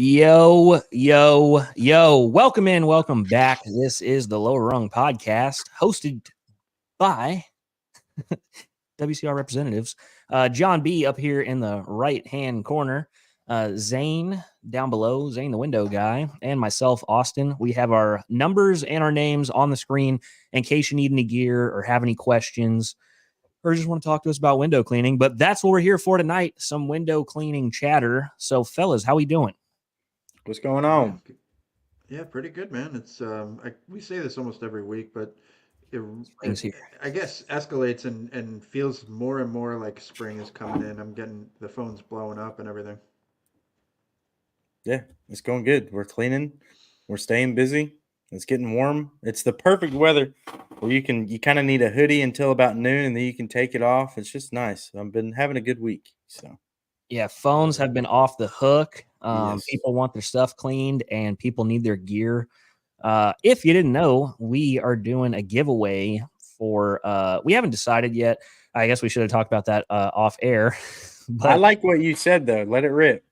Yo, yo, yo. Welcome in, welcome back. This is the Lower Rung Podcast, hosted by WCR representatives. John B up here in the right-hand corner, Zane down below, Zane the window guy, and myself, Austin. We have our numbers and our names on the screen in case you need any gear or have any questions or just want to talk to us about window cleaning. But that's what we're here for tonight, some window cleaning chatter. So, fellas, how we doing? What's going on? Yeah, pretty good, man. We say this almost every week, but it, Spring's it here. I guess escalates and feels more and more like spring is coming in. I'm getting the phones blowing up and everything. Yeah, it's going good. We're cleaning. We're staying busy. It's getting warm. It's the perfect weather where you kind of need a hoodie until about noon and then you can take it off. It's just nice. I've been having a good week. So Yeah, phones have been off the hook. yes. People want their stuff cleaned and people need their gear. If you didn't know, we are doing a giveaway for we haven't decided yet. I guess we should have talked about that off air. I But like what you said though. Let it rip.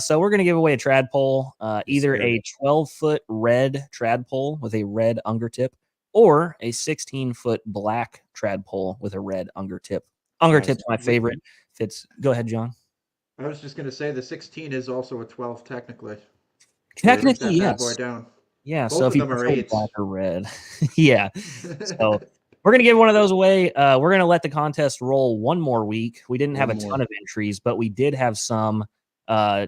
so we're going to give away a trad pole, either sir. a 12-foot red trad pole with a red unger tip or a 16-foot black trad pole with a red unger tip. Unger Nice. tip's my favorite. Go ahead, John. I was just gonna say the 16 is also a 12 technically. Break Technically, that bad boy yes. down. Yeah, so Both if of you them are prefer eights. black or red. Yeah. So we're going to give one of those away. We're going to let the contest roll one more week. We didn't have a One more. ton of entries, but we did have some.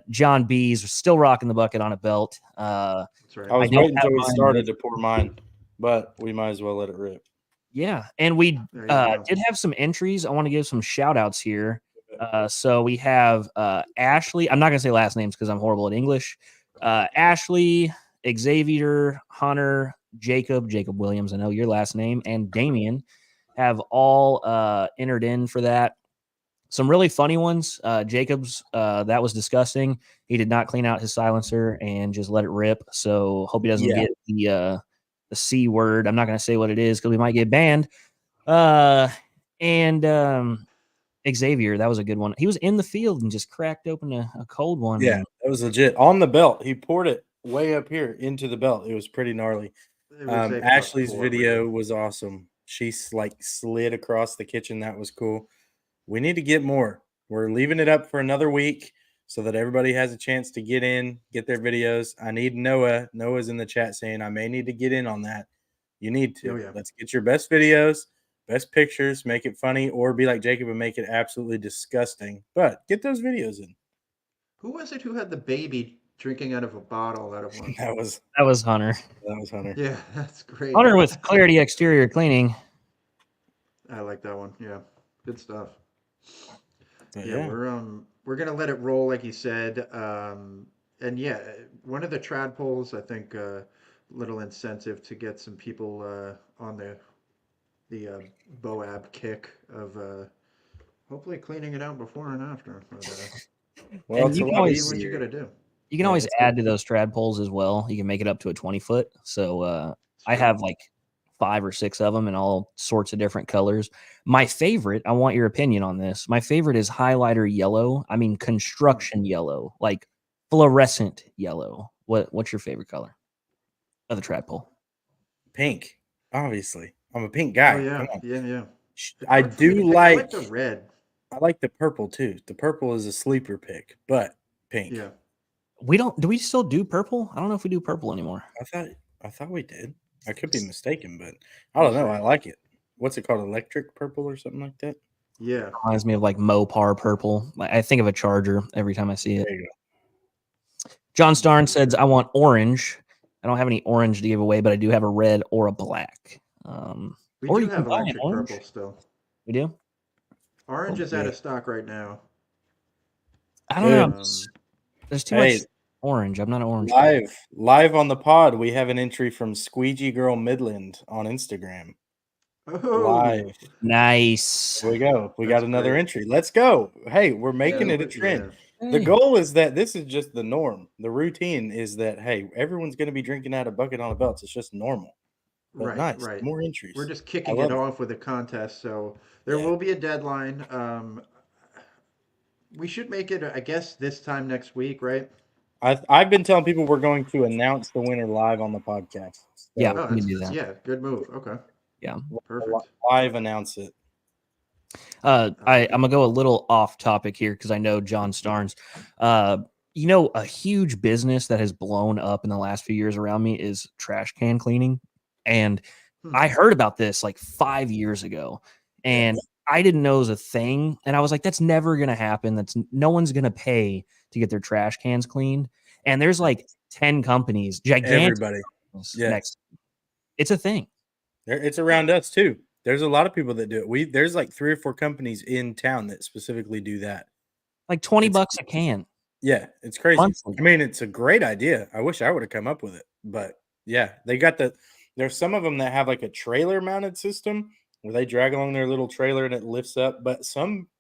John B's still rocking the bucket on a belt. That's I right. was don't waiting have until we mine started with- to pour mine, but we might as well let it rip. Yeah, and we There you go. did have some entries. I want to give some shout outs here. So we have Ashley. I'm not going to say last names because I'm horrible at English. Ashley, Xavier, Hunter, Jacob Williams, I know your last name, and Damien have all entered in for that. Some really funny ones. Jacob's, that was disgusting. He did not clean out his silencer and just let it rip. So hope he doesn't Yeah. get the C word. I'm not going to say what it is because we might get banned. And Xavier, that was a good one. He was in the field and just cracked open a cold one. Yeah, that was legit. On the belt. He poured it way up here into the belt. It was pretty gnarly. It was a Ashley's pour, video really. was awesome. She slid across the kitchen. That was cool. We need to get more. We're leaving it up for another week so that everybody has a chance to get in, get their videos. I need Noah. Noah's in the chat saying I may need to get in on that. You need to. Oh, yeah. Let's get your best videos, best pictures, make it funny, or be like Jacob and make it absolutely disgusting. But get those videos in. Who was it who had the baby drinking out of a bottle out of one? That was Hunter. Hunter. Yeah, that's great. Hunter with Clarity Exterior Cleaning. I like that one. Yeah, good stuff. But Yeah, we're gonna let it roll, like you said. And yeah, one of the trad polls, I think, little incentive to get some people on the BOAB kick of hopefully cleaning it out before and after. But, well, And it's you a can lot always- what you easier. gotta do. You can Yeah, always it's add to those trad poles as well. You can make it up to a 20-foot. So I true. have like 5 or 6 of them in all sorts of different colors. My favorite, I want your opinion on this. My favorite is highlighter yellow. I mean construction yellow, like fluorescent yellow. What's your favorite color of the trad pole? Pink, obviously. I'm a pink guy. Oh yeah, Come on. yeah. I Hard for me to do pick. I like the red. I like the purple too. The purple is a sleeper pick, but pink. Yeah. Do we still do purple? I don't know if we do purple anymore. I thought we did. I could be mistaken, but I don't know. I like it. What's it called? Electric purple or something like that? Yeah. Reminds me of like Mopar purple. I think of a Charger every time I see it. There you go. John Starn says, I want orange. I don't have any orange to give away, but I do have a red or a black. We Or do you can have buy an electric orange. purple still. We do? Orange is out Yeah. of stock right now. I don't know. Um, There's too Hey, much orange. I'm not an orange guy. live on the pod, we have an entry from Squeegee Girl Midland on Instagram. oh, Live. Nice. Here we go. We That's got another great. entry. Let's go. Hey, we're making Yeah, it a trend. yeah. The goal is that this is just the norm. The routine is that, hey, everyone's going to be drinking out of bucket on a belt. It's just normal. But Right, nice. right. More entries. We're just I kicking love it off with a contest, so there Yeah. will be a deadline. We should make it, I guess, this time next week, right? I've been telling people we're going to announce the winner live on the podcast. So Yeah, Oh, we that's can do that. yeah, good move. Okay, Yeah. perfect. live announce it. I'm good. gonna go a little off topic here because I know John Starnes. A huge business that has blown up in the last few years around me is trash can cleaning, and Hmm. I heard about this like 5 years ago, and I didn't know it was a thing, and I was like, "That's never gonna happen. That's no one's gonna pay to get their trash cans cleaned." And there's like 10 companies, gigantic Everybody. companies Yes. next. It's a thing. It's around us too. There's a lot of people that do it. There's like 3 or 4 companies in town that specifically do that. Like 20 It's bucks a can Yeah, it's crazy. monthly. I mean, it's a great idea. I wish I would have come up with it. But yeah, there's some of them that have like a trailer mounted system where they drag along their little trailer and it lifts up. But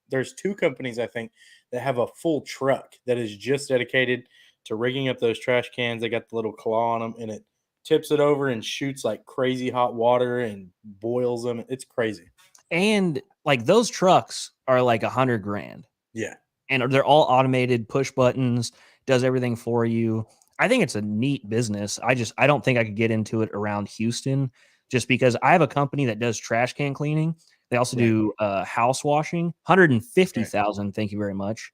there's 2 companies I think that have a full truck that is just dedicated to rigging up those trash cans. They got the little claw on them and it tips it over and shoots like crazy hot water and boils them. It's crazy. And like those trucks are like 100 grand. Yeah. And they're all automated, push buttons, does everything for you. I think it's a neat business. I don't think I could get into it around Houston just because I have a company that does trash can cleaning. They also do house washing, 150,000. Thank you very much.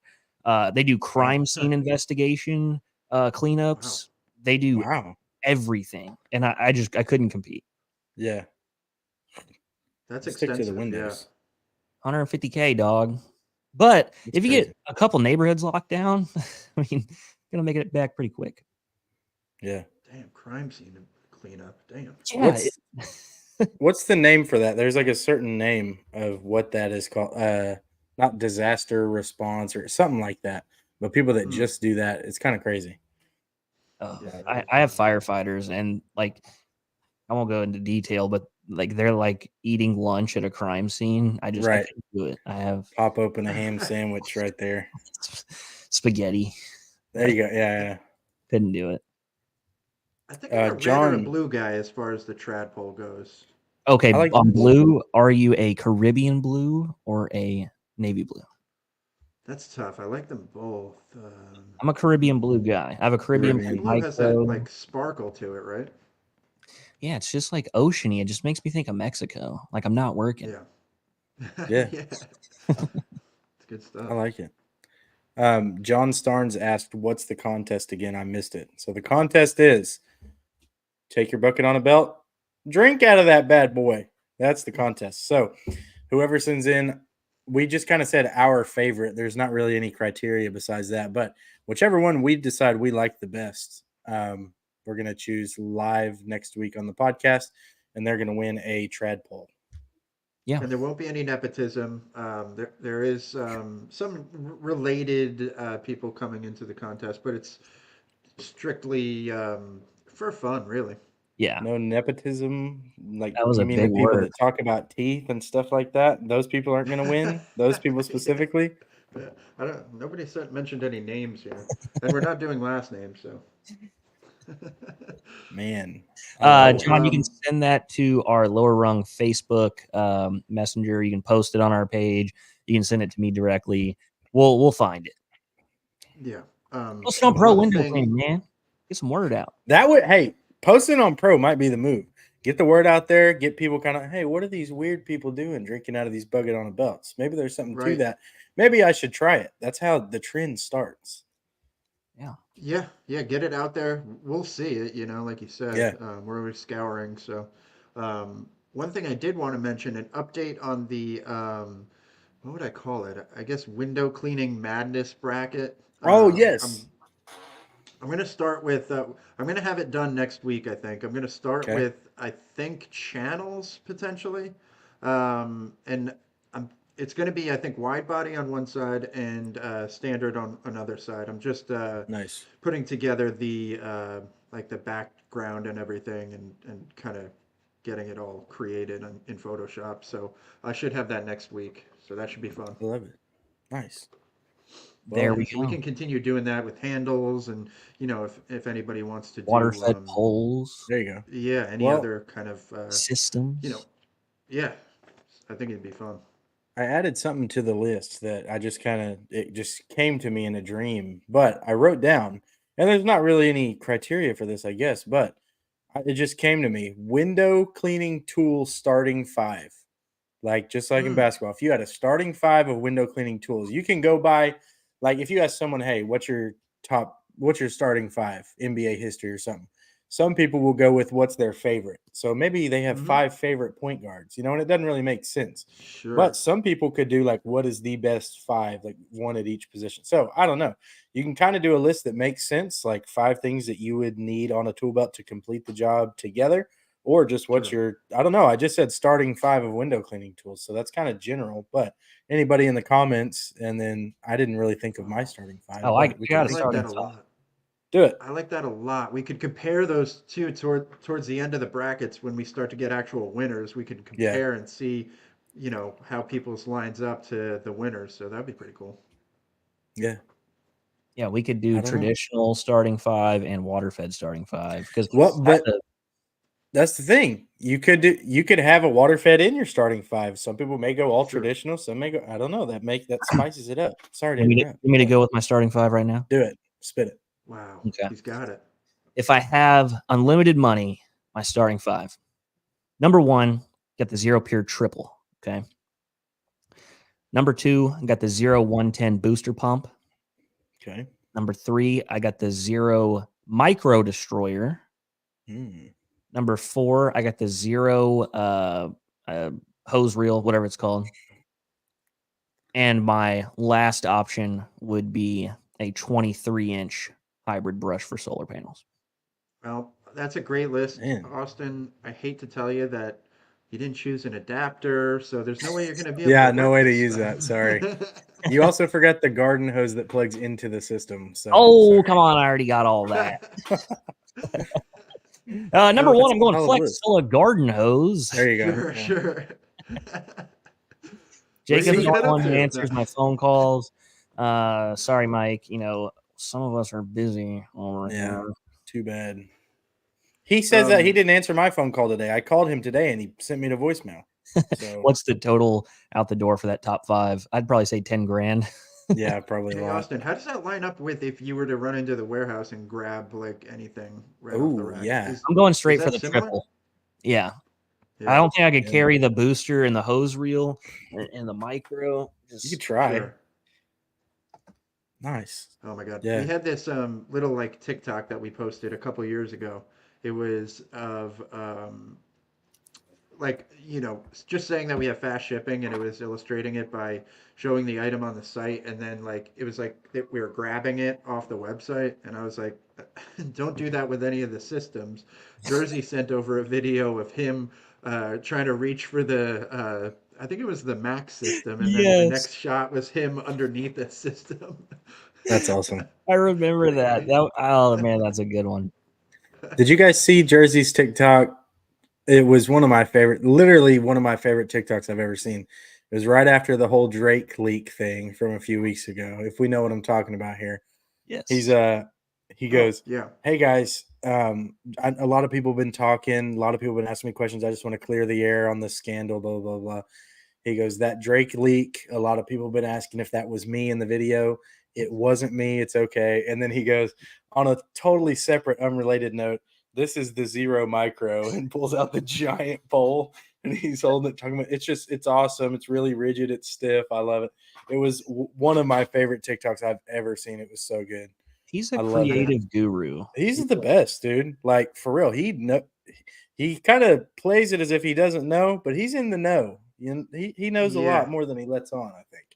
They do crime scene investigation, cleanups. They do Wow. everything. And I couldn't compete. Yeah. That's Stick to the extensive. Yeah. windows. 150K, dog. But It's if you crazy. get a couple neighborhoods locked down, I mean, gonna make it back pretty quick. Yeah. Damn, crime scene cleanup. Damn. Yeah, What's the name for that? There's like a certain name of what that is called. Not disaster response or something like that. But people that just do that, it's kind of crazy. Yeah, I have firefighters, and like I won't go into detail, but like they're like eating lunch at a crime scene. I Right. can't do it. I have Pop open a ham sandwich right there. spaghetti. There you go. Yeah. Couldn't do it. I think I'm a red or a John, blue guy as far as the trad pole goes. Okay, I like on this. blue, are you a Caribbean blue or a navy blue? That's tough. I like them both. I'm a Caribbean blue guy. I have a Caribbean Caribbean blue blue has that micro. like sparkle to it, right? Yeah, it's just like oceany. It just makes me think of Mexico. Like I'm not working. Yeah. Yeah. It's good stuff. I like it. John Starnes asked, "What's the contest again?" I missed it. So the contest is take your bucket on a belt, drink out of that bad boy. That's the contest. So whoever sends in, we just kind of said our favorite. There's not really any criteria besides that, but whichever one we decide we like the best, we're going to choose live next week on the podcast, and they're going to win a trad pole. Yeah. And there won't be any nepotism. There is some related people coming into the contest, but it's strictly for fun, really. Yeah. No nepotism. Like, That was you a mean the big people word. that talk about teeth and stuff like that? Those people aren't going to win. Those people specifically. Yeah, nobody mentioned any names here, and we're not doing last names, so. Man, John, you can send that to our Lower Rung Facebook messenger. You can post it on our page. You can send it to me directly. We'll find it. Yeah. Post it on Pro one Window thing- Cleaning, man. Get some word out. that would posting on Pro might be the move. Get the word out there. Get people kind of, hey, what are these weird people doing drinking out of these bucket on a belts? Maybe there's something to Right. that. Maybe I should try it. That's how the trend starts. Yeah, get it out there. We'll see it, like you said. Yeah. We're always scouring. So, one thing I did want to mention, an update on the, what would I call it? I guess window cleaning madness bracket. Oh, yes. I'm going to start with, I'm going to have it done next week, I think. I'm going to start Okay. with, I think, channels potentially. And it's going to be, I think, wide body on one side and standard on another side. I'm just Nice. putting together the like the background and everything and kind of getting it all created in Photoshop. So I should have that next week. So that should be fun. I love it. Nice. There we So we go. can continue doing that with handles and if anybody wants to Water do fed poles, There you go. yeah, any Well, other kind of systems. yeah, I think it'd be fun. I added something to the list that I just it just came to me in a dream, but I wrote down and there's not really any criteria for this, I guess, but it just came to me. Window cleaning tool starting 5. Like just like in basketball, if you had a starting 5 of window cleaning tools, you can go by. Like if you ask someone, "Hey, what's your starting 5 NBA history or something?" Some people will go with what's their favorite. So maybe they have 5 favorite point guards, and it doesn't really make sense. Sure. But some people could do like what is the best 5, like one at each position. So I don't know. You can kind of do a list that makes sense, like 5 things that you would need on a tool belt to complete the job together, or just what's Sure. I don't know. I just said starting 5 of window cleaning tools. So that's kind of general, but anybody in the comments, and then I didn't really think of my starting 5, I like but we got can a I like starting that a five. lot. do it. I like that a lot. We could compare those two towards the end of the brackets when we start to get actual winners. We could Yeah. compare and see, how people's lines up to the winners. So that'd be pretty cool. Yeah. Yeah, we could I do don't know. traditional starting 5 and water-fed starting 5 because Well, but that's the thing. You could have a water fed in your starting 5. Some people may go all Sure. traditional. Some may go. I don't know. That spices it up. Sorry to you interrupt. want me to go with my starting 5 right now? Do it. Spit it. Wow. Okay. He's got it. If I have unlimited money, my starting 5. Number 1, get the Zero Pure Triple. Okay. Number 2, I got the 110 Booster Pump. Okay. Number 3, I got the Zero Micro Destroyer. Number 4, I got the Zero hose reel, whatever it's called. And my last option would be a 23-inch hybrid brush for solar panels. Well, that's a great list, Man. Austin. I hate to tell you that you didn't choose an adapter, so there's no way you're going to be able Yeah, to no work way to this use stuff. that. Sorry. You also forgot the garden hose that plugs into the system. So Oh, come on. I already got all that. Number 1, I'm going Flexilla garden hose. There you go. Sure, Yeah. sure. Jacob's looking the it up one who to? answers my phone calls. Sorry, Mike. Some of us are busy over Yeah. here. Too bad. He says that he didn't answer my phone call today. I called him today and he sent me the voicemail. So What's the total out the door for that top 5? I'd probably say 10 grand. yeah, probably a Hey, lot. Austin, how does that line up with if you were to run into the warehouse and grab like anything right off the Oh, rack? yeah. I'm going straight is for that the similar? triple. Yeah. I Yeah, don't think I could Yeah. carry the booster and the hose reel and the micro. You could try. sure. Nice. Oh my God. Yeah. We had this little like TikTok that we posted a couple years ago. It was of like, just saying that we have fast shipping, and it was illustrating it by showing the item on the site, and then like it was like that we were grabbing it off the website, and I was like, don't do that with any of the systems. Jersey sent over a video of him trying to reach for the I think it was the Mac system, and then the next shot was him underneath the system. That's awesome. I remember Pretty that. great. Oh man, that's a good one. Did you guys see Jersey's TikTok? It was literally one of my favorite TikToks I've ever seen. It was right after the whole Drake leak thing from a few weeks ago. If we know what I'm talking about here. Yes. He goes, yeah. "Hey guys, a lot of people have been talking. A lot of people have been asking me questions. I just want to clear the air on this scandal, blah, blah, blah." He goes, "That Drake leak, a lot of people have been asking if that was me in the video. It wasn't me. It's okay." And then he goes, on a totally separate, unrelated note, "This is the Zero Micro," and pulls out the giant pole and he's holding it, talking about it's awesome. It's really rigid. It's stiff. I love it. It was one of my favorite TikToks I've ever seen. It was so good. He's a I love it. creative guru. He's the best, dude. Like for real. He kind of plays it as if he doesn't know, but he's in the know. He knows a lot more than he lets on, I think.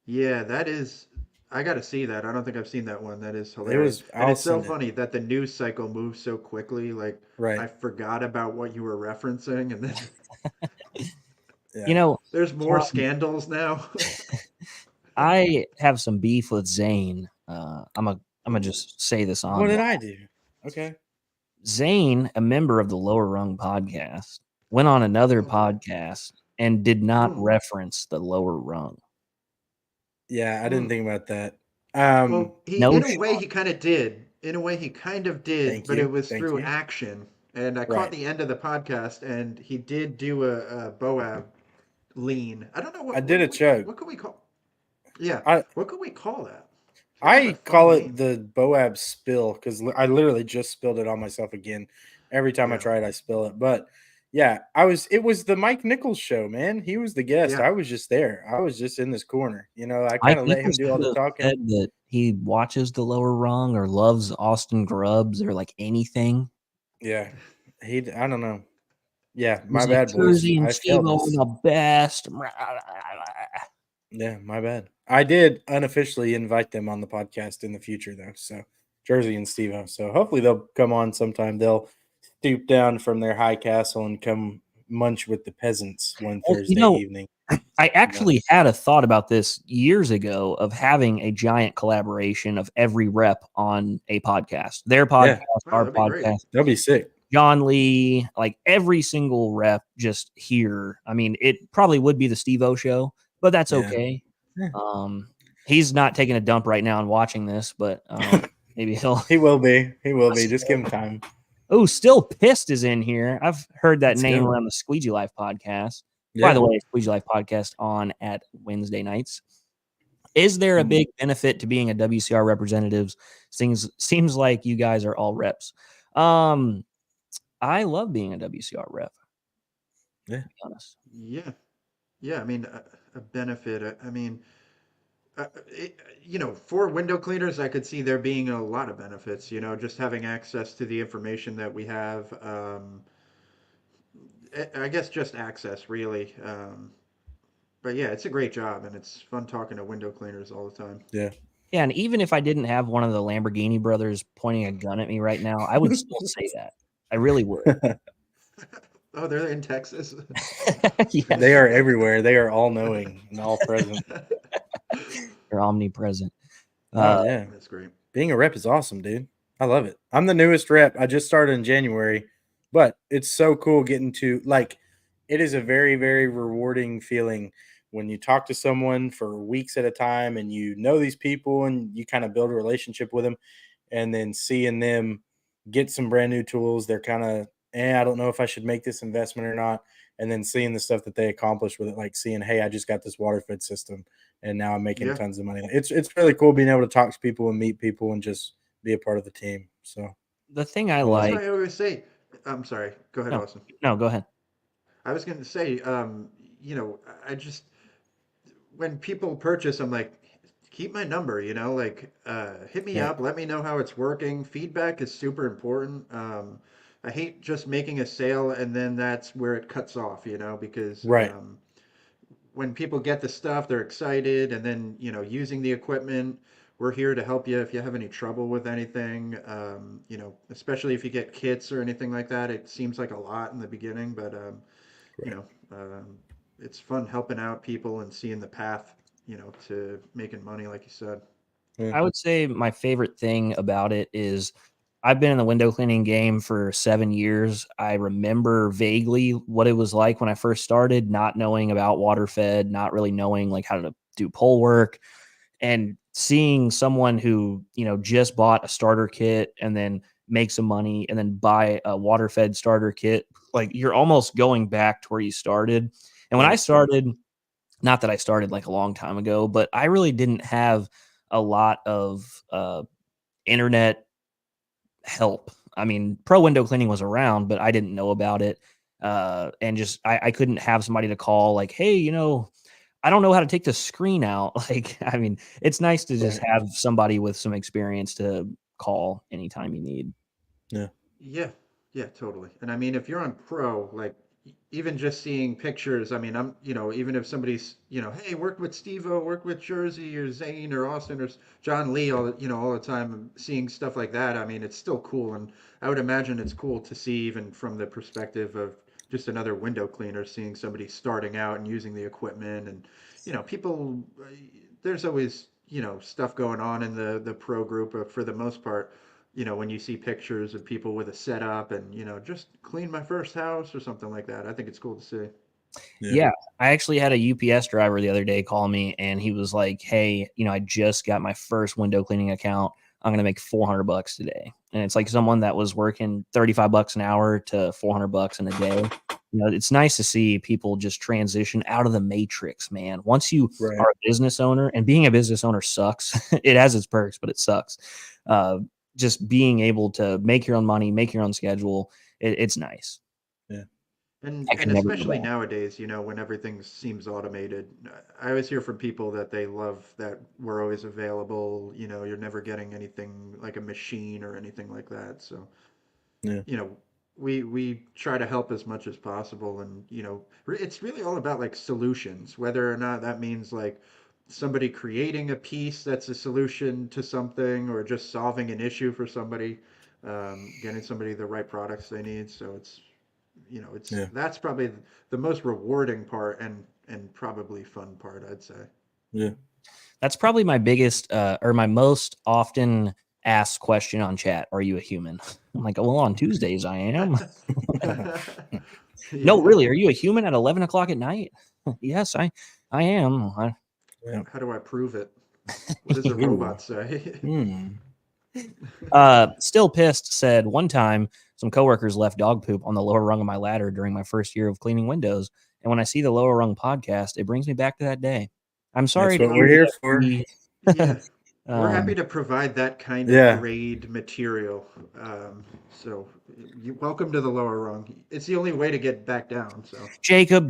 Yeah, that is. I got to see that. I don't think I've seen that one. That is hilarious. And I'll it's so send it. funny that the news cycle moves so quickly. Like, Right. I forgot about what you were referencing, and then Yeah. there's more scandals now. I have some beef with ZAYNE. I'm gonna just say this on. What did I do? Okay. ZAYNE, a member of the Lower Rung podcast, went on another podcast and did not reference the Lower Rung. Yeah, I didn't think about that. Well, No in a way, he kind of did. In a way, he kind of did, Thank but you. it was Thank through you. action. And I caught Right. the end of the podcast, and he did do a Boab lean. I don't know what I did a chug. What could we call? Yeah. I What could we call that? I fun call it name. the Boab spill because I literally just spilled it on myself again. Every time I Yeah. try it, I spill it. But yeah, it was the Mike Nichols show, man. He was the guest. Yeah. I was just there. I was just in this corner. You know, I kind Mike of let him Nichols do all could the have talking. said that he watches the lower rung or loves Austin Grubbs or like anything. Yeah. I don't know. Yeah, He my was like bad, boys. Jersey and I Steve failed are this. the best. Yeah, my bad. I did unofficially invite them on the podcast in the future, though. So Jersey and Steve. So hopefully they'll come on sometime. They'll stoop down from their high castle and come munch with the peasants one Well, you Thursday know, evening. I But actually had a thought about this years ago of having a giant collaboration of every rep on a podcast. Their podcast, yeah, Oh, our that'd be great. podcast, that'll be sick. John Lee, like every single rep just here. I mean, it probably would be the Steve-O show, but that's Yeah. okay. Yeah. He's not taking a dump right now and watching this, but maybe he'll. He will be. He will be. Just give him time. Oh, Still Pissed is in here. I've heard that Let's name go. around the Squeegee Life podcast. By Yeah. the way, Squeegee Life podcast on at Wednesday nights. Is there a big benefit to being a WCR representative? Seems like you guys are all reps. I love being a WCR rep. Yeah. To be honest. Yeah. Yeah. I mean, a benefit. I mean, for window cleaners, I could see there being a lot of benefits. Just having access to the information that we have. I guess just access, really. But yeah, it's a great job, and it's fun talking to window cleaners all the time. Yeah. Yeah, and even if I didn't have one of the Lamborghini brothers pointing a gun at me right now, I would still say that. I really would. Oh, they're in Texas. Yeah, They are everywhere. They are all knowing and all present. they're omnipresent. Oh yeah. That's great. Being a rep is awesome, dude. I love it. I'm the newest rep. I just started in January, but it's so cool getting to it is a very, very rewarding feeling when you talk to someone for weeks at a time and you know these people and you kind of build a relationship with them and then seeing them get some brand new tools. They're kind of, I don't know if I should make this investment or not. And then seeing the stuff that they accomplish with it, like seeing, hey, I just got this water fed system and now I'm making Yeah. tons of money. It's really cool being able to talk to people and meet people and just be a part of the team. So The thing I I love That's it. like. why I always say. I'm sorry. Go ahead, No, Austin. no, go ahead. I was going to say, I just when people purchase, I'm like, keep my number, like hit me Yeah. up, let me know how it's working. Feedback is super important. I hate just making a sale and then that's where it cuts off, because Right. when people get the stuff, they're excited, and then using the equipment. We're here to help you if you have any trouble with anything. Especially if you get kits or anything like that. It seems like a lot in the beginning, but you Right. know, it's fun helping out people and seeing the path, to making money, like you said. Yeah. I would say my favorite thing about it is I've been in the window cleaning game for 7 years. I remember vaguely what it was like when I first started, not knowing about water fed, not really knowing like how to do pole work, and seeing someone who, just bought a starter kit and then make some money and then buy a water fed starter kit, like you're almost going back to where you started. And when I Right. started, not that I started like a long time ago, but I really didn't have a lot of internet help. I mean, pro window cleaning was around, but I didn't know about it. And just I couldn't have somebody to call like, hey, I don't know how to take the screen out. Like, I mean, it's nice to just Right. have somebody with some experience to call anytime you need. Yeah. Yeah, yeah, totally. And I mean, if you're on pro, like even just seeing pictures, I mean, even if somebody's, hey, worked with Steve-O, worked with Jersey or Zane or Austin or John Lee all the time, and seeing stuff like that, I mean, it's still cool. And I would imagine it's cool to see even from the perspective of just another window cleaner, seeing somebody starting out and using the equipment and, people, there's always, stuff going on in the pro group, but for the most part, when you see pictures of people with a setup and, just clean my first house or something like that. I think it's cool to see. Yeah. I actually had a UPS driver the other day call me and he was like, hey, I just got my first window cleaning account. I'm going to make $400 today. And it's like someone that was working $35 an hour to $400 in a day. it's nice to see people just transition out of the matrix, man. Once you Right. are a business owner, and being a business owner sucks. It has its perks, but it sucks. Just being able to make your own money, make your own schedule, it's nice. Yeah. And I can never go especially back. nowadays, when everything seems automated, I always hear from people that they love that we're always available. You're never getting anything like a machine or anything like that. So, Yeah. we try to help as much as possible, and it's really all about like solutions, whether or not that means like somebody creating a piece that's a solution to something, or just solving an issue for somebody, getting somebody the right products they need. So it's Yeah. that's probably the most rewarding part, and probably fun part, I'd say. Yeah. That's probably my biggest or my most often asked question on chat. Are you a human? I'm like, well, on Tuesdays I am. No, Yeah. really, are you a human at 11 o'clock at night? Yes, I am. Yeah. How do I prove it? What does a robot say? Still pissed said one time some coworkers left dog poop on the lower rung of my ladder during my first year of cleaning windows. And when I see the Lower Rung podcast, it brings me back to that day. I'm sorry That's to what we're hear here that for. Yeah. We're happy um, to provide that kind of Yeah. grade material. So welcome to the lower rung. It's the only way to get back down. So Jacob,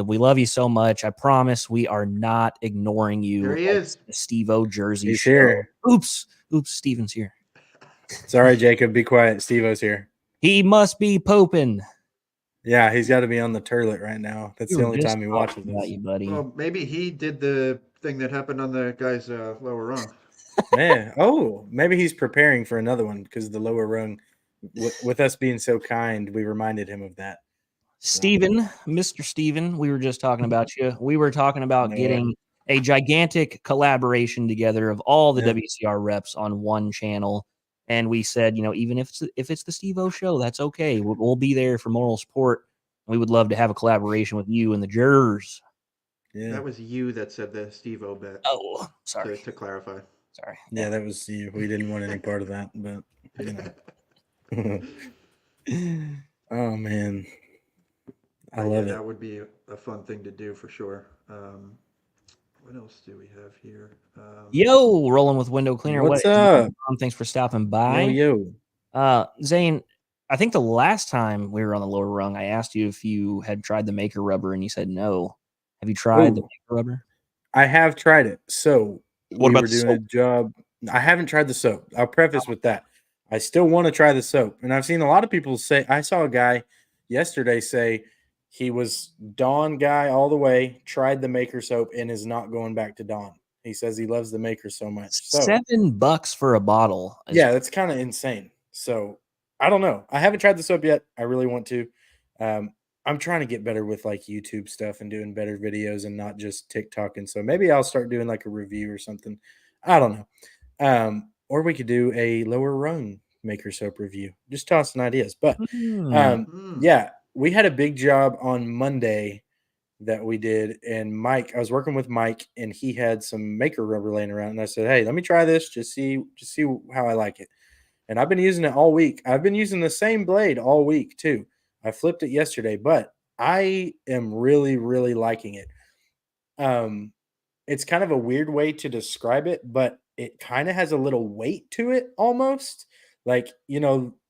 we love you so much. I promise we are not ignoring you there he like is. the Steve-O Jersey He's show. here. Oops, Steven's here. Sorry, Jacob. Be quiet. Steve-O's here. He must be poping. Yeah, he's got to be on the turlet right now. That's We the were only just time he talking watches about this. you, buddy. Well, maybe he did the thing that happened on the guy's lower rung. Man, maybe he's preparing for another one because the lower rung, with us being so kind, we reminded him of that. Steven, Mr. Steven, we were just talking about you. We were talking about No. getting a gigantic collaboration together of all the Yeah. WCR reps on one channel. And we said, even if it's the Steve-O show, that's okay. We'll be there for moral support. We would love to have a collaboration with you and the jurors. Yeah. That was you that said the Steve O bet. Oh, sorry. To clarify. Sorry. Yeah, that was you. We didn't want any part of that, but Oh man. I love it. That would be a fun thing to do for sure. What else do we have here? Yo, rolling with window cleaner. What's What is up? going on? Thanks for stopping by. Yo. Zane, I think the last time we were on the lower rung, I asked you if you had tried the maker rubber, and you said no. Have you tried the maker rubber? I have tried it. So What we about were the doing a soap? job. I haven't tried the soap. I'll preface with that. I still want to try the soap. And I've seen a lot of people say, I saw a guy yesterday say he was Dawn guy all the way, tried the maker soap, and is not going back to Dawn. He says he loves the maker so much. So $7 for a bottle. yeah, that's kind of insane. So I don't know. I haven't tried the soap yet. I really want to. I'm trying to get better with like YouTube stuff and doing better videos and not just TikTok. And so maybe I'll start doing like a review or something. I don't know. Or we could do a lower rung maker soap review. Just tossing ideas. But yeah, we had a big job on Monday that we did. And Mike, I was working with Mike, and he had some maker rubber laying around. And I said, hey, let me try this. Just see how I like it. And I've been using it all week. I've been using the same blade all week too. I flipped it yesterday, but I am really, really liking it. It's kind of a weird way to describe it, but it kind of has a little weight to it almost. Like,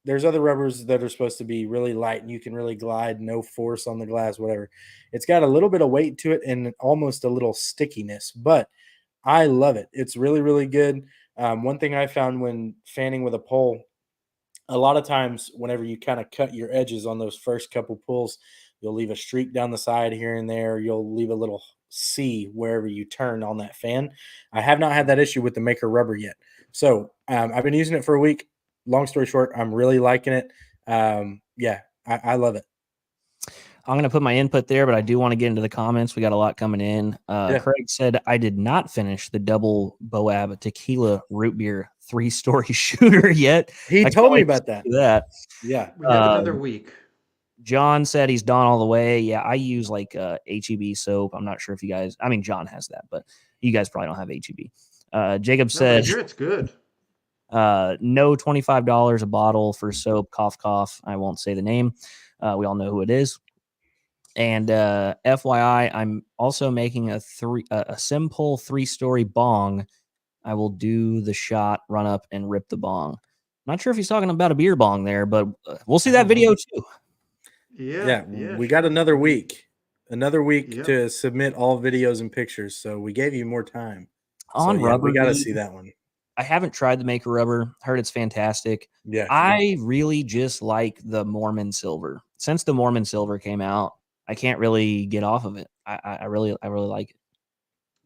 there's other rubbers that are supposed to be really light and you can really glide, no force on the glass, whatever. It's got a little bit of weight to it and almost a little stickiness, but I love it. It's really, really good. One thing I found when fanning with a pole, a lot of times whenever you kind of cut your edges on those first couple pulls, you'll leave a streak down the side here and there. You'll leave a little C wherever you turn on that fan. I have not had that issue with the maker rubber yet. So I've been using it for a week. Long story short, I'm really liking it. Yeah, I love it. I'm going to put my input there, but I do want to get into the comments. We got a lot coming in. Craig said, I did not finish the double Boab tequila root beer 3-story shooter yet. He told me about that. Yeah. We have another week. John said he's done all the way. Yeah, I use like HEB soap. I'm not sure if you guys, John has that, but you guys probably don't have HEB. Jacob said, I hear it's good. No $25 a bottle for soap, cough. I won't say the name. We all know who it is. And FYI, I'm also making a simple 3-story bong. I will do the shot, run up, and rip the bong. Not sure if he's talking about a beer bong there, but we'll see that video too. Yeah, we got another week. Yep. To submit all videos and pictures. So we gave you more time. On so, rubber, we got to dude, see that one. I haven't tried the Maker Rubber. Heard it's fantastic. Yeah. I really just like the Mormon Silver. Since the Mormon Silver came out, I can't really get off of it. I really like it.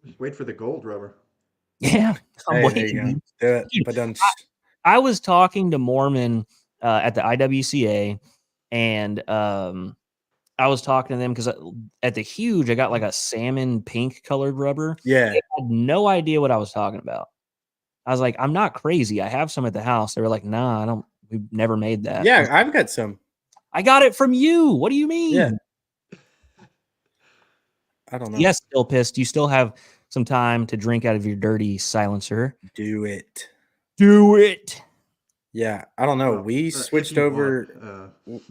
Just wait for the gold rubber. Yeah, I'm Hey, waiting. there you go. Do it. Dude, But don't. I was talking to Mormon at the IWCA, and I was talking to them because at the Huge, I got like a salmon pink colored rubber. Yeah. They had no idea what I was talking about. I was like, I'm not crazy. I have some at the house. They were like, nah, I don't. We've never made that. Yeah, I've got some. I got it from you. What do you mean? Yeah. I don't know. Yes, still pissed. You still have some time to drink out of your dirty silencer. Do it. Do it. Yeah, I don't know. Well, We if switched you over. want,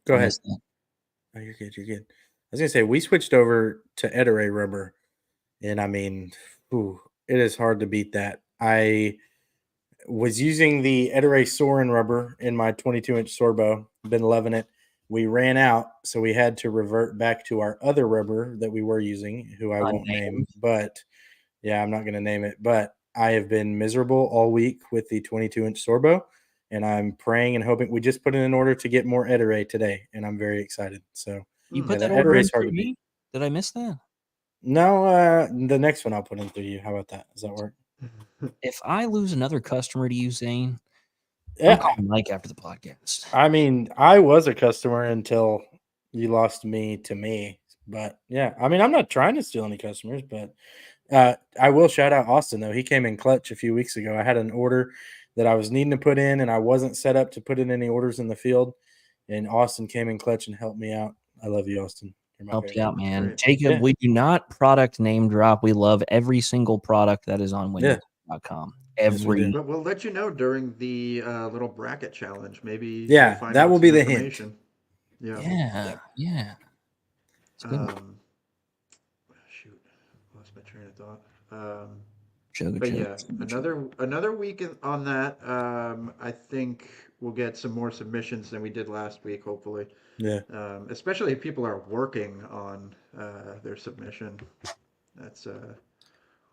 Go I ahead. missed that. Oh, you're good. You're good. I was gonna say we switched over to Edaray rubber, and I mean, it is hard to beat that. I was using the Edaray Sorin rubber in my 22-inch Sorbo. Been loving it. We ran out, so we had to revert back to our other rubber that we were using, who I won't name. But yeah, I'm not going to name it. But I have been miserable all week with the 22-inch Sorbo, and I'm praying and hoping. We just put in an order to get more Edaray today, and I'm very excited. So You Hmm. put yeah, that the order in Edaray's hard through to beat. me? Did I miss that? No, the next one I'll put in through you. How about that? Does that work? If I lose another customer to you, Zane, I'm Yeah. calling Mike after the podcast. I mean, I was a customer until you lost me to me. But yeah, I mean, I'm not trying to steal any customers, but I will shout out Austin, though. He came in clutch a few weeks ago. I had an order that I was needing to put in, and I wasn't set up to put in any orders in the field. And Austin came in clutch and helped me out. I love you, Austin. You're my Helped you favorite. out, man. Great. Jacob, Yeah. we do not product name drop. We love every single product that is on Yeah. Windows.com. Yes, we do. Every But we'll let you know during the little bracket challenge. Maybe Yeah, you'll find that out will some be the hint. information. Yeah. yeah. It's good. Shoot, lost my train of thought. Sugar, But sugar, yeah, another week on that. I think we'll get some more submissions than we did last week. Hopefully, Yeah. especially if people are working on their submission. That's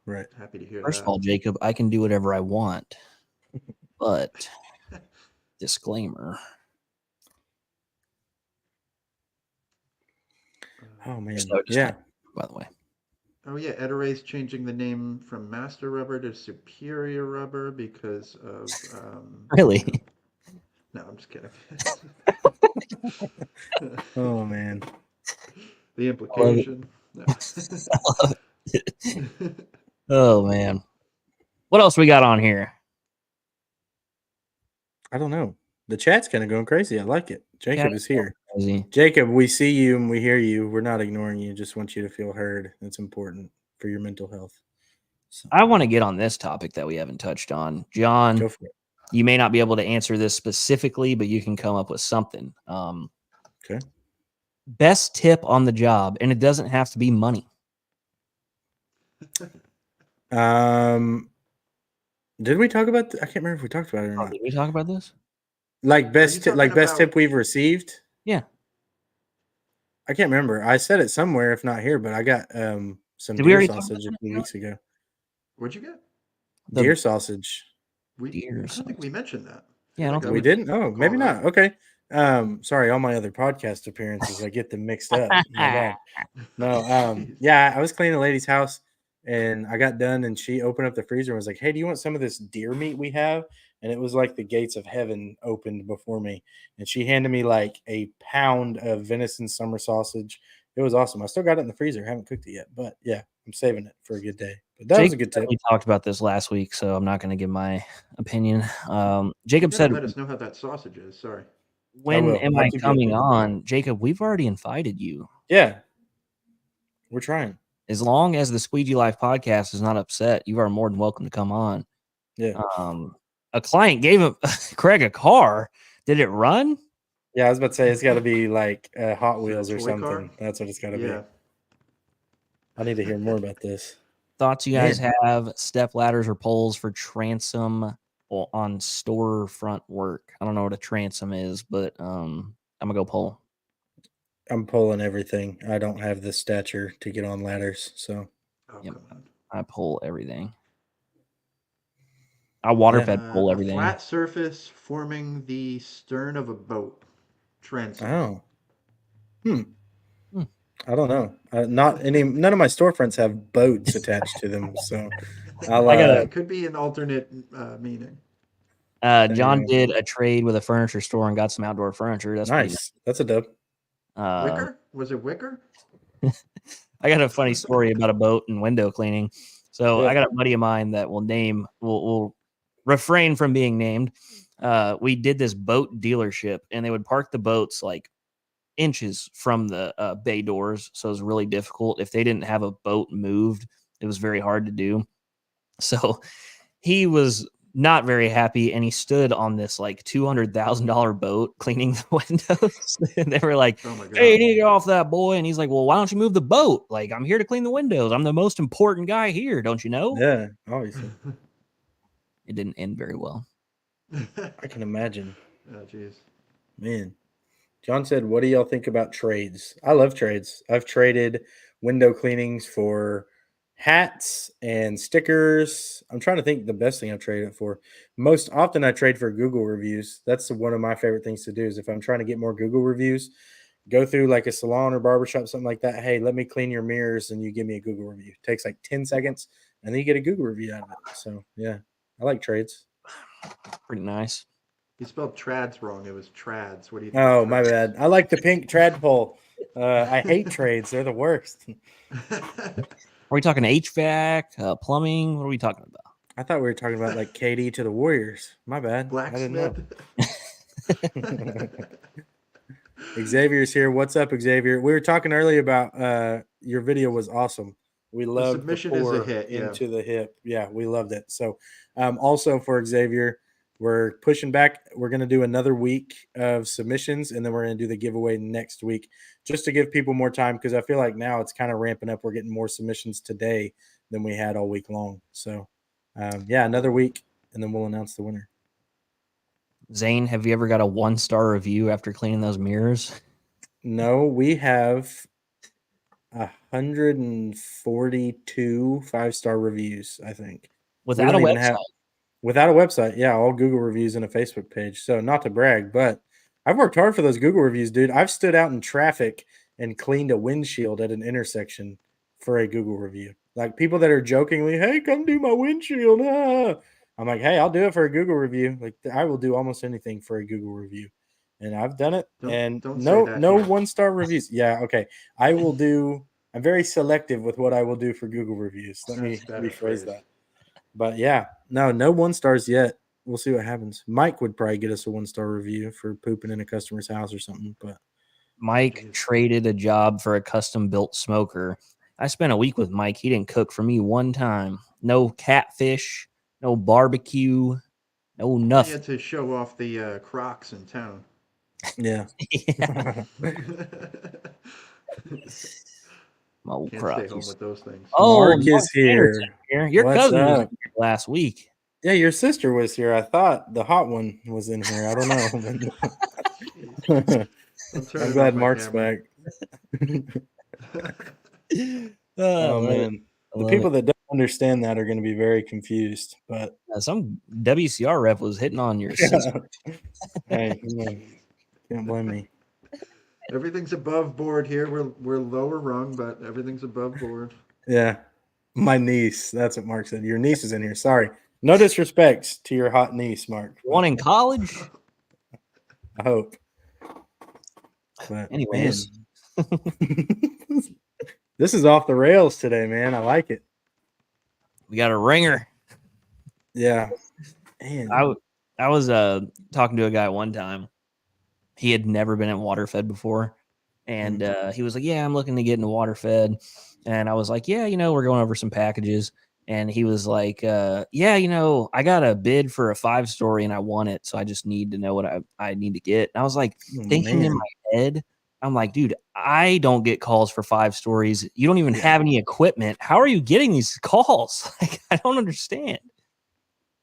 Right. happy to hear First of that. all, Jacob, I can do whatever I want, but disclaimer. Oh, man. So Yeah. by the way. Oh yeah, Edaray's changing the name from Master Rubber to Superior Rubber because of Really? No, I'm just kidding. Oh, man. The implication. No. Oh man. What else we got on here? I don't know. The chat's kind of going crazy. I like it. Jacob is here. Crazy. Jacob, we see you and we hear you. We're not ignoring you. Just want you to feel heard. That's important for your mental health. So, I want to get on this topic that we haven't touched on. John, go for it. you may not be able to answer this specifically, but you can come up with something. Okay. Best tip on the job, and it doesn't have to be money. Did we talk about? I can't remember if we talked about it or not. Did we talk about this? Like best tip, talking best about- tip we've received. Yeah. I can't remember. I said it somewhere, if not here, but I got some Did we deer already talk sausage a about few that? weeks ago. What'd you get? The Deer sausage. deer I don't think we mentioned that. Yeah, I don't think We didn't? Oh, maybe that. not. Okay. Sorry, all my other podcast appearances, I get them mixed up. My bad. No, Jeez. yeah, I was cleaning a lady's house and I got done and she opened up the freezer and was like, "Hey, do you want some of this deer meat we have?" And it was like the gates of heaven opened before me. And she handed me like a pound of venison summer sausage. It was awesome. I still got it in the freezer. I haven't cooked it yet, but yeah, I'm saving it for a good day. But that was a good tip. We talked about this last week, so I'm not going to give my opinion. You Jacob gotta said, let us know how that sausage is. Sorry. "When will. am I'll I keep you coming updated. on?" Jacob, we've already invited you. Yeah. We're trying. As long as the Squeegee Life podcast is not upset, you are more than welcome to come on. Yeah. A client gave Craig a car. Did it run? Yeah, I was about to say it's got to be like Hot Is it a Wheels or toy something. car? That's what it's got to Yeah. be. I need to hear more about this. Thoughts you guys Man. have step ladders or poles for transom on storefront work? I don't know what a transom is, but I'm gonna go pole. I'm pulling everything. I don't have the stature to get on ladders, so Oh, Yep. come on. I pull everything. I water fed pull A everything. flat surface forming the stern of a boat. Transom. oh, Hmm. I don't know. None of my storefronts have boats attached to them, so I'll I got It could be an alternate meaning. John yeah. did a trade with a furniture store and got some outdoor furniture. That's pretty Nice. That's a dub. nice. Wicker? Was it Wicker? I got a funny story about a boat and window cleaning. So Yeah. I got a buddy of mine that will refrain from being named. We did this boat dealership, and they would park the boats like inches from the bay doors, so it was really difficult. If they didn't have a boat moved, it was very hard to do. So he was not very happy, and he stood on this like $200,000 boat cleaning the windows. And they were like, Oh my "Hey, you God. need to get off that, boy." And he's like, "Well, why don't you move the boat? Like, I'm here to clean the windows. I'm the most important guy here, don't you know?" Yeah, obviously. It didn't end very well. I can imagine. Oh, jeez. Man. John said, "What do y'all think about trades?" I love trades. I've traded window cleanings for hats and stickers. I'm trying to think the best thing I've traded it for. Most often I trade for Google reviews. That's one of my favorite things to do is if I'm trying to get more Google reviews, go through like a salon or barbershop, something like that. Hey, let me clean your mirrors and you give me a Google review. It takes like 10 seconds and then you get a Google review out of it. So yeah, I like trades. Pretty nice. You spelled trads wrong. It was trads. What do you think Oh, of my bad. I like the pink trad pole. I hate trades. They're the worst. trads? Are we talking HVAC, plumbing? What are we talking about? I thought we were talking about like KD to the Warriors. My bad. I didn't know. Blacksmith. Xavier's here. What's up, Xavier? We were talking earlier about your video was awesome. We The loved the submission is a pour hit. Yeah. into the hip. Yeah, we loved it. So also for Xavier, we're pushing back. We're going to do another week of submissions, and then we're going to do the giveaway next week just to give people more time because I feel like now it's kind of ramping up. We're getting more submissions today than we had all week long. So, yeah, another week, and then we'll announce the winner. Zane, have you ever got a 1-star review after cleaning those mirrors? No, we have 142 5-star reviews, I think. Without a website? Without a website. Yeah, all Google reviews and a Facebook page. So not to brag, but I've worked hard for those Google reviews, dude. I've stood out in traffic and cleaned a windshield at an intersection for a Google review. Like people that are jokingly, "Hey, come do my windshield." Ah. I'm like, "Hey, I'll do it for a Google review." Like I will do almost anything for a Google review. And I've done it. And Don't say that no here. 1-star reviews. Yeah, okay. I'm very selective with what I will do for Google reviews. Let me That's better rephrase phrase. that. But yeah, no 1-stars yet. We'll see what happens. Mike would probably get us a 1-star review for pooping in a customer's house or something. But Mike traded a job for a custom built smoker. I spent a week with Mike. He didn't cook for me one time. No catfish, no barbecue, no He nothing. had to show off the Crocs in town. yeah. My old Can't stay home Crockies. with those things. Oh, Mark is Tanner's here. Your What's cousin was up? here last week. Yeah, your sister was here. I thought the hot one was in here. I don't know. I'm I'm glad Mark's back. Oh man. The people that don't understand that are going to be very confused. But some WCR rep was hitting on your sister. Hey, can't blame me. Everything's above board here. We're lower rung, but everything's above board. Yeah. My niece. That's what Mark said. Your niece is in here. Sorry. No disrespect to your hot niece, Mark. One in college? I hope. But anyways. This is off the rails today, man. I like it. We got a ringer. Yeah. Man. I was talking to a guy one time. He had never been at waterfed before. And he was like, "Yeah, I'm looking to get into waterfed." And I was like, "Yeah, we're going over some packages." and he was like, yeah, I got a bid for a 5-story and I won it, so I just need to know what I need to get. And I was like, thinking in my head, I'm like, dude, I don't get calls for 5 stories. You don't even have any equipment. How are you getting these calls? Like, I don't understand.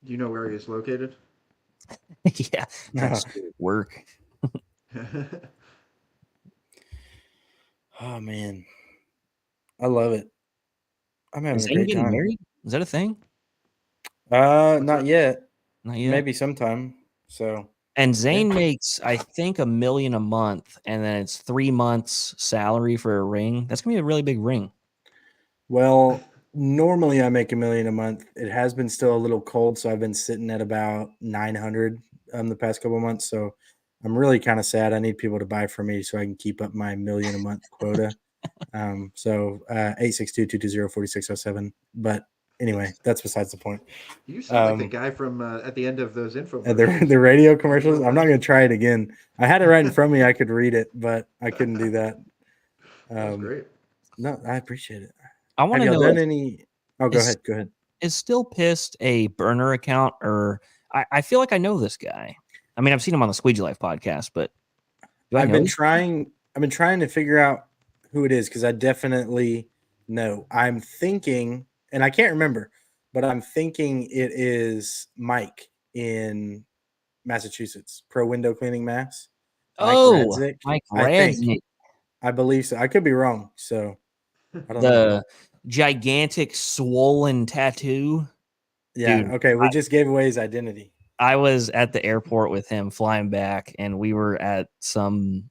Do you know where he is located? Yeah, work. Oh man, I love it. I'm having Is a Zane great getting time. married? Is that a thing? Not yet. Not yet. Maybe sometime. So, And Zane makes, I think, $1 million a month, and then it's 3 months salary for a ring. That's gonna be a really big ring. well, normally I make $1 million a month. It has been still a little cold, so I've been sitting at about 900 the past couple of months. So I'm really kind of sad. I need people to buy for me so I can keep up my $1 million a month quota. 862-220-4607. But anyway, that's besides the point. You sound like the guy from at the end of those the radio commercials. I'm not going to try it again. I had it right in front of me. I could read it, but I couldn't do that. That's great. No, I appreciate it. I want to Have y'all know done any? Oh, go ahead. Go ahead. Is Still Pissed a burner account, or I feel like I know this guy. I mean, I've seen him on the Squeegee Life podcast, but I've been trying to figure out who it is because I definitely know. I'm thinking, and I can't remember, but I'm thinking it is Mike in Massachusetts, Pro Window Cleaning Mass. Mike Radzik. I believe so. I could be wrong. So I don't know. The gigantic swollen tattoo. Yeah. Dude, okay. We just gave away his identity. I was at the airport with him flying back, and we were at some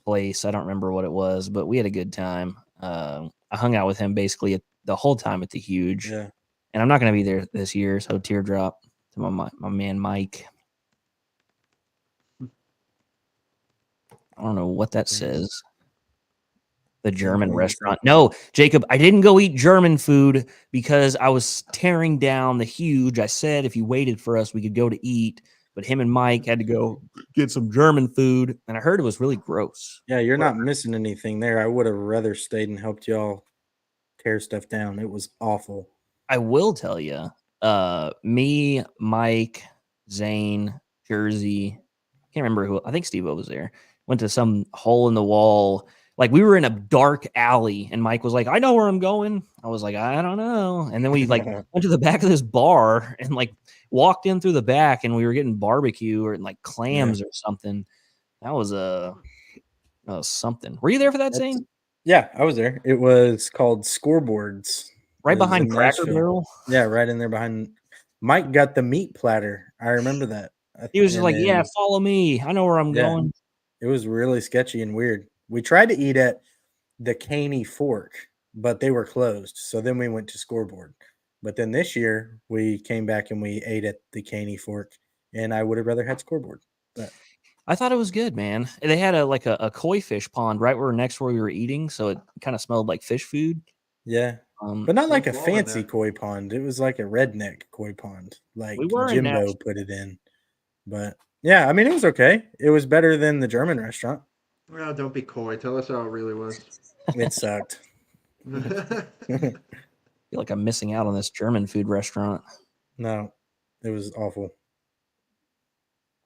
place. I don't remember what it was, but we had a good time. I hung out with him basically the whole time at the Huge. Yeah. And I'm not going to be there this year, so teardrop to my man Mike. I don't know what that says. The German restaurant. No, Jacob, I didn't go eat German food because I was tearing down the Huge. I said if you waited for us, we could go to eat, but him and Mike had to go get some German food, and I heard it was really gross. Yeah, you're not missing anything there. I would have rather stayed and helped y'all tear stuff down. It was awful. I will tell you, me, Mike, Zane, Jersey, can't remember who. I think Steve-O was there. Went to some hole in the wall. Like, we were in a dark alley, and Mike was like, I know where I'm going. I was like, I don't know. And then we went to the back of this bar and walked in through the back, and we were getting barbecue or clams or something. That was something. Were you there for that, Zane? Yeah, I was there. It was called Scoreboards. Right behind Cracker Barrel? Yeah, right in there behind. Mike got the meat platter. I remember that. He was just like, yeah, follow me. I know where I'm going. It was really sketchy and weird. We tried to eat at the Caney Fork, but they were closed. So then we went to Scoreboard. But then this year we came back and we ate at the Caney Fork, and I would have rather had Scoreboard. But I thought it was good, man. They had a koi fish pond right next where we were eating, so it kind of smelled like fish food. Yeah. But not like a fancy koi pond. It was like a redneck koi pond. Like Jimbo put it in. But yeah, I mean, it was okay. It was better than the German restaurant. Well, don't be coy. Tell us how it really was. It sucked. I feel like I'm missing out on this German food restaurant. No, it was awful.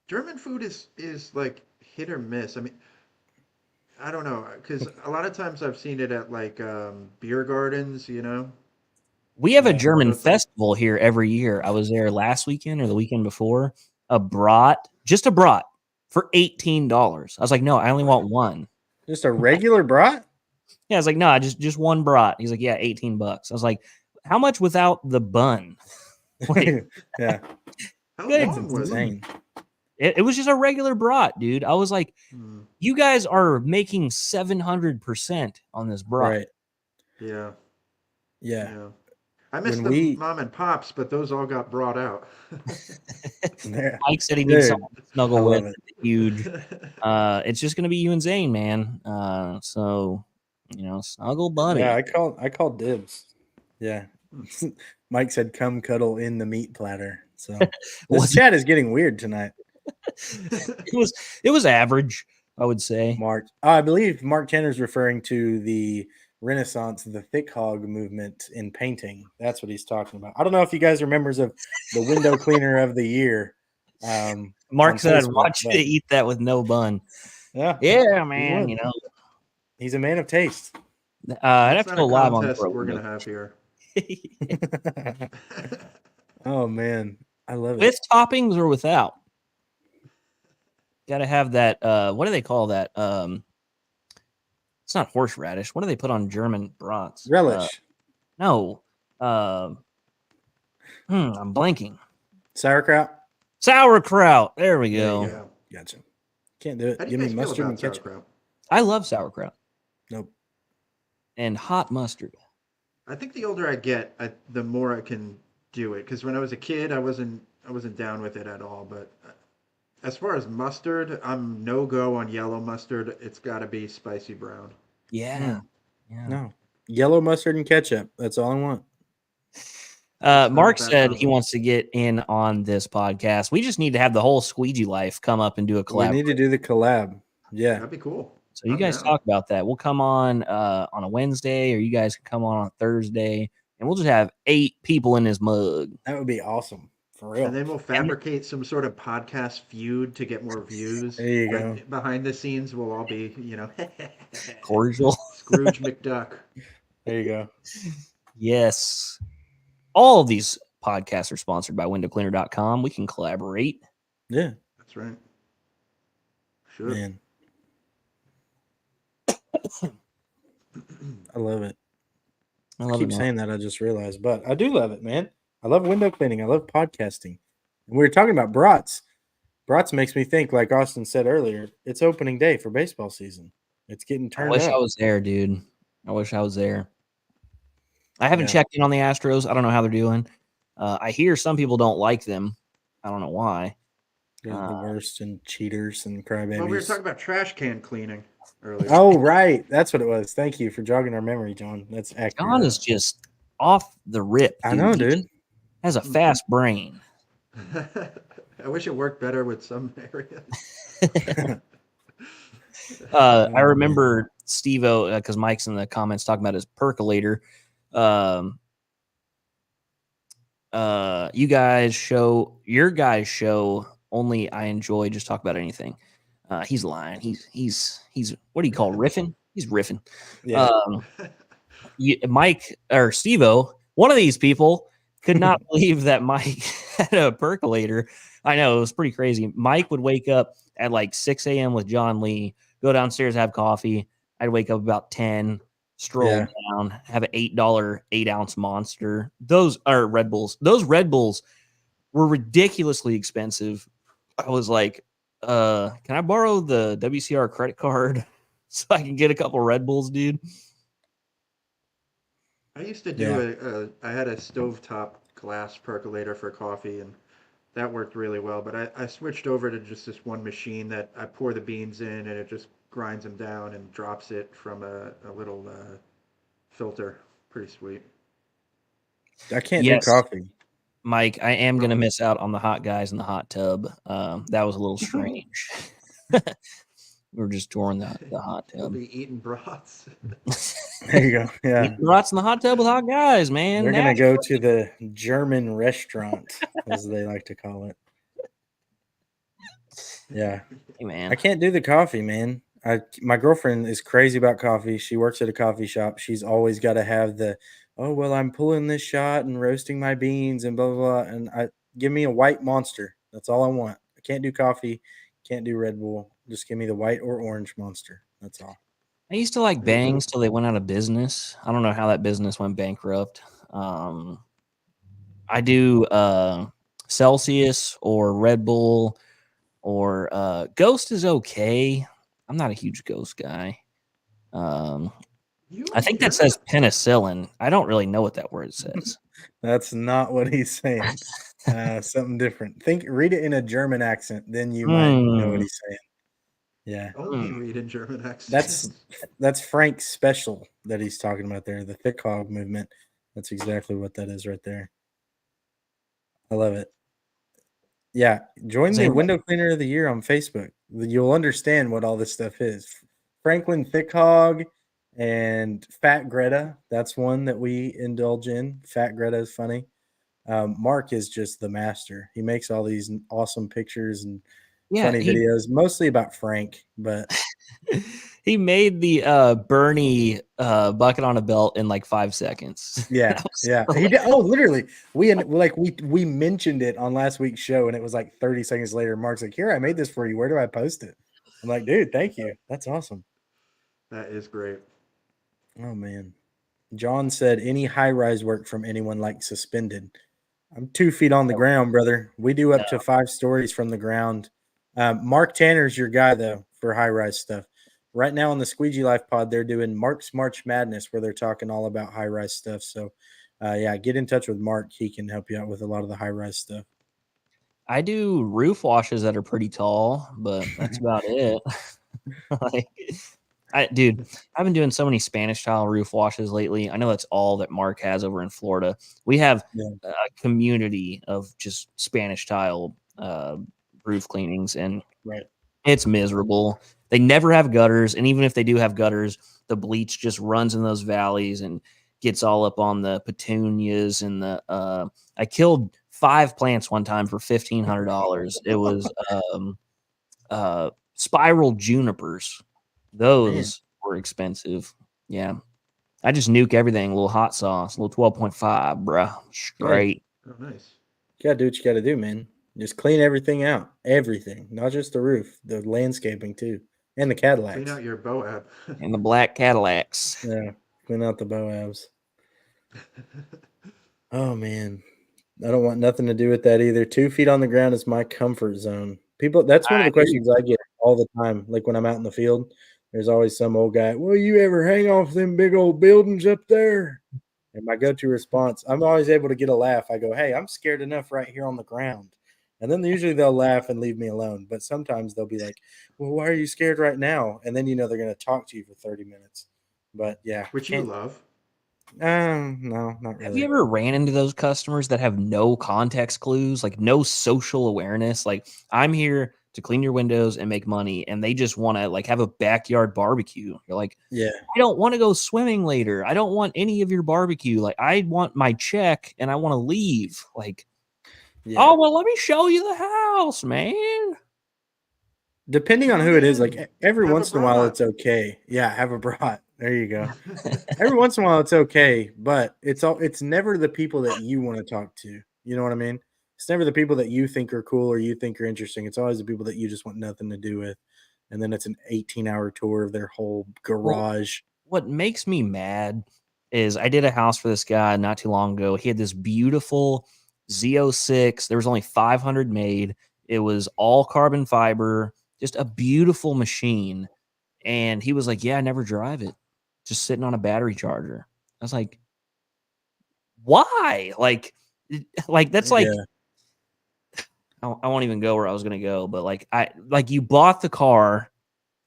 German food is like hit or miss. I mean, I don't know, because a lot of times I've seen it at beer gardens, We have a German festival here every year. I was there last weekend or the weekend before. Just a brat for $18. I was like, no, I only want one. Just a regular brat? Yeah, I was like, no, just one brat. He's like, yeah, $18. I was like, how much without the bun? Yeah. How long was insane. It was just a regular brat, dude. I was like, you guys are making 700% on this brat. Right. Yeah. I missed the mom and pops, but those all got brought out. Mike said he needs something to snuggle with. Huge. It's just gonna be you and Zane, man. So snuggle buddy. Yeah, I called dibs. Yeah. Mike said, "Come cuddle in the meat platter." So this chat is getting weird tonight. It was average, I would say. I believe Mark Tanner's referring to the renaissance, the thick hog movement in painting. That's what he's talking about. I don't know if you guys are members of the window cleaner of the year. Mark on said, "I'd Facebook, watch you but to eat that with no bun." yeah, Yeah, he man. would. You know, He's a man of taste. I'd have That's to not go a live on contest for a we're window. gonna have here. Oh man, I love it. With toppings or without? Got to have that. What do they call that? It's not horseradish. What do they put on German brats? Relish, No. I'm blanking. sauerkraut. Sauerkraut. There we There you go. go. Gotcha. Can't do it. How do you Give me guys feel mustard about and ketchup. sauerkraut? I love sauerkraut Nope. and hot mustard. I think the older I get, the more I can do it. Because when I was a kid, I wasn't down with it at all. But as far as mustard, I'm no go on yellow mustard. It's got to be spicy brown. Yeah. Yeah. No. Yellow mustard and ketchup. That's all I want. Mark bad said he combo. wants to get in on this podcast. We just need to have the whole squeegee life come up and do a We collab. need to do the collab. Yeah. That'd be cool. So you I'm guys down. talk about that. We'll come on a Wednesday, or you guys can come on a Thursday, and we'll just have 8 people in this mug. That would be awesome. For real. And then we'll fabricate some sort of podcast feud to get more views. There you go. But behind the scenes, we'll all be, Cordial. Scrooge McDuck. There you go. Yes. All of these podcasts are sponsored by windowcleaner.com. We can collaborate. Yeah. That's right. Sure. Man. I love it. I I love keep it, man. saying that. I just realized, but I do love it, man. I love window cleaning. I love podcasting. And we were talking about brats. Brats makes me think, like Austin said earlier, it's opening day for baseball season. It's getting I turned wish up. I was there, dude. I wish I was there. I haven't Yeah. checked in on the Astros. I don't know how they're doing. I hear some people don't like them. I don't know why. They're the worst and cheaters and crybabies. Well, we were talking about trash can cleaning earlier. Oh, right. That's what it was. Thank you for jogging our memory, John. That's accurate. John is just off the rip. I know, He dude. has a fast brain. I wish it worked better with some areas. I remember Steve-O, because Mike's in the comments talking about his percolator. Your guys' show, only I enjoy, just talk about anything. He's lying. He's what do you call riffing? He's riffing. Yeah. Mike or Steve-O, one of these people could not believe that Mike had a percolator. I know, it was pretty crazy. Mike would wake up at like 6 a.m. with John Lee, go downstairs, have coffee. I'd wake up about 10, stroll down, have an $8 8-ounce Monster. Those are Red Bulls. Those Red Bulls were ridiculously expensive. I was like, can I borrow the WCR credit card so I can get a couple Red Bulls, dude? I used to do I had a stovetop glass percolator for coffee, and that worked really well. But I switched over to just this one machine that I pour the beans in, and it just grinds them down and drops it from a little filter. Pretty sweet. I can't do coffee. Mike, I am going to miss out on the hot guys in the hot tub. That was a little strange. We were just touring the hot We'll tub. be eating brats. There you go. Yeah. Eating brats in the hot tub with hot guys, man. We're going to go to the German restaurant, as they like to call it. Yeah. Hey, man. I can't do the coffee, man. My girlfriend is crazy about coffee. She works at a coffee shop. She's always got to have I'm pulling this shot and roasting my beans and blah, blah, blah. And give me a white Monster. That's all I want. I can't do coffee. Can't do Red Bull. Just give me the white or orange Monster. That's all. I used to like Bangs till they went out of business. I don't know how that business went bankrupt. I do Celsius or Red Bull or Ghost is okay. I'm not a huge Ghost guy. I think that says penicillin. I don't really know what that word says. That's not what he's saying. Something different. Read it in a German accent, then you might know what he's saying. Yeah. Only read in German accent. That's Frank's special that he's talking about there, the thick hog movement. That's exactly what that is right there. I love it. Yeah, join the Window Cleaner of the Year on Facebook. You'll understand what all this stuff is. Franklin Thick Hog, And Fat Greta, that's one that we indulge in. Fat Greta is funny. Mark is just the master. He makes all these awesome pictures and Yeah, funny videos, mostly about Frank, but he made the Bernie bucket on a belt in like 5 seconds. yeah, yeah. He did. Oh, literally, we mentioned it on last week's show, and it was like 30 seconds later. Mark's like, "Here, I made this for you. Where do I post it?" I'm like, "Dude, thank you. That's awesome." That is great. Oh man. John said, "Any high rise work from anyone like suspended?" I'm 2 feet on the ground, brother. We do up to 5 stories from the ground. Mark Tanner's your guy, though, for high rise stuff. Right now on the Squeegee Life pod, they're doing Mark's March Madness where they're talking all about high rise stuff. So, yeah, get in touch with Mark. He can help you out with a lot of the high rise stuff. I do roof washes that are pretty tall, but that's about it. Like, dude, I've been doing so many Spanish tile roof washes lately. I know that's all that Mark has over in Florida. We have Yeah. a community of just Spanish tile roof cleanings, and Right. it's miserable. They never have gutters, and even if they do have gutters, the bleach just runs in those valleys and gets all up on the petunias and the. I killed 5 plants one time for $1,500. It was spiral junipers. Those were expensive. Yeah. I just nuke everything. A little hot sauce, a little 12.5, bruh. Straight. Oh, nice. You gotta do what you gotta do, man. Just clean everything out. Everything. Not just the roof, the landscaping too. And the Cadillacs. Clean out your Boab. And the black Cadillacs. Yeah. Clean out the Boabs. Oh man. I don't want nothing to do with that either. 2 feet on the ground is my comfort zone. People, that's one of the questions I get all the time. Like when I'm out in the field, there's always some old guy, "Will you ever hang off them big old buildings up there?" And my go-to response, I'm always able to get a laugh. I go, "Hey, I'm scared enough right here on the ground." And then usually they'll laugh and leave me alone. But sometimes they'll be like, "Well, why are you scared right now?" And then they're going to talk to you for 30 minutes. But yeah, Which you love. no, not really. Have you ever ran into those customers that have no context clues, like no social awareness? Like, I'm here to clean your windows and make money, and they just want to like have a backyard barbecue. You're like, Yeah. I don't want to go swimming later. I don't want any of your barbecue. Like, I want my check and I want to leave. Like, Yeah. oh, well, let me show you the house, man. Depending on who it is, like every Have a once in a while, brat. it's okay. Yeah, have a brat. There you go. Every once in a while, it's okay, but it's never the people that you want to talk to. You know what I mean? It's never the people that you think are cool or you think are interesting. It's always the people that you just want nothing to do with. And then it's an 18-hour tour of their whole garage. What makes me mad is I did a house for this guy not too long ago. He had this beautiful Z06. There was only 500 made. It was all carbon fiber, just a beautiful machine. And he was like, "Yeah, I never drive it. Just sitting on a battery charger." I was like, "Why?" Like that's like Yeah. I won't even go where I was gonna go, but like you bought the car,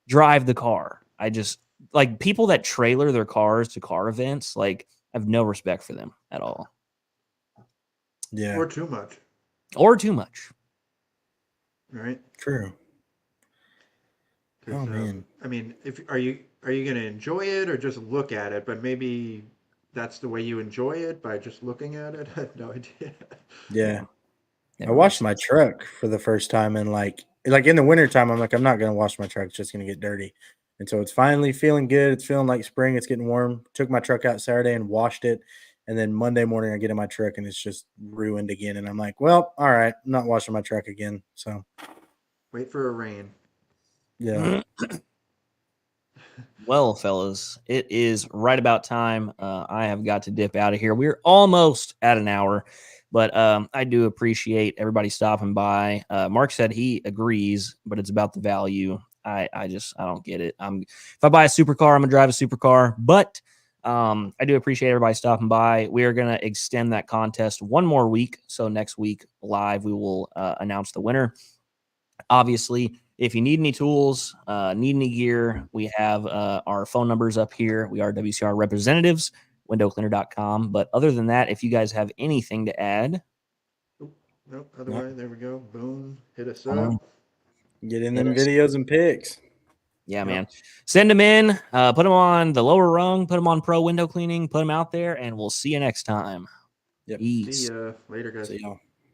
drive the car. I just like people that trailer their cars to car events, like I have no respect for them at all. Yeah. Or too much. Or too much. Right? True. Oh man. I mean, if are you going to enjoy it or just look at it? But maybe that's the way you enjoy it by just looking at it. I have no idea. Yeah. I Never washed makes my sense. truck for the first time in like in the wintertime, I'm like, I'm not gonna wash my truck, it's just gonna get dirty. And so it's finally feeling good. It's feeling like spring, it's getting warm. Took my truck out Saturday and washed it. And then Monday morning I get in my truck and it's just ruined again. And I'm like, well, all right, I'm not washing my truck again. So Wait for a rain. yeah. Well, fellas, it is right about time. I have got to dip out of here. We're almost at an hour, but I do appreciate everybody stopping by. Mark said he agrees, but it's about the value. I don't get it. If I buy a supercar, I'm gonna drive a supercar. But I do appreciate everybody stopping by. We are gonna extend that contest one more week. So next week live, we will announce the winner. Obviously, if you need any tools, need any gear, we have our phone numbers up here. We are WCR representatives, windowcleaner.com. But other than that, if you guys have anything to add, Nope. Otherwise, there we go. Boom. Hit us I know. up. Get in Hit them us. videos and pics. Yeah, Yep. man. Send them in. Put them on the lower rung. Put them on pro window cleaning. Put them out there, and we'll see you next time. Yep. Peace. See ya later, guys. See y'all.